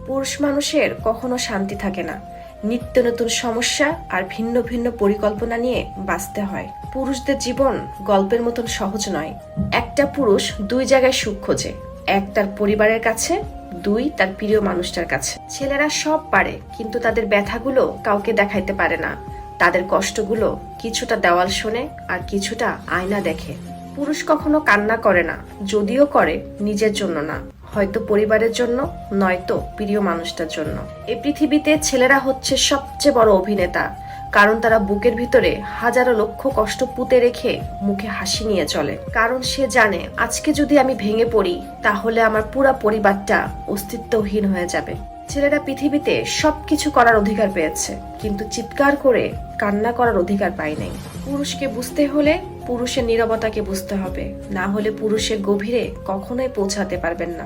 পুরুষ মানুষের কখনো শান্তি থাকে না, নিত্য নতুন সমস্যা আর ভিন্ন ভিন্ন পরিকল্পনা নিয়ে বাঁচতে হয়। পুরুষদের জীবন গল্পের মতন সহজ নয়। একটা পুরুষ দুই জায়গায় সুখ খোঁজে, এক তার পরিবারের কাছে, দুই তার প্রিয় মানুষটার কাছে। ছেলেরা সব পারে, কিন্তু তাদের ব্যথাগুলো কাউকে দেখাইতে পারে না। তাদের কষ্টগুলো কিছুটা দেওয়াল শোনে আর কিছুটা আয়না দেখে। পুরুষ কখনো কান্না করে না, যদিও করে নিজের জন্য না, হয়তো পরিবারের জন্য, নয়তো প্রিয় মানুষটার জন্য। এই পৃথিবীতে ছেলেরা হচ্ছে সবচেয়ে বড় অভিনেতা, কারণ তারা বুকের ভিতরে হাজারো লক্ষ কষ্ট পুঁতে রেখে মুখে হাসি নিয়ে চলে। কারণ সে জানে আজকে যদি আমি ভেঙে পড়ি তাহলে আমার পুরো পরিবারটা অস্তিত্বহীন হয়ে যাবে। ছেলেরা পৃথিবীতে সবকিছু করার অধিকার পেয়েছে, কিন্তু চিৎকার করে কান্না করার অধিকার পায় নাই। পুরুষকে বুঝতে হলে পুরুষের নীরবতাকে বুঝতে হবে, না হলে পুরুষের গভীরে কখনোই পৌঁছাতে পারবেন না।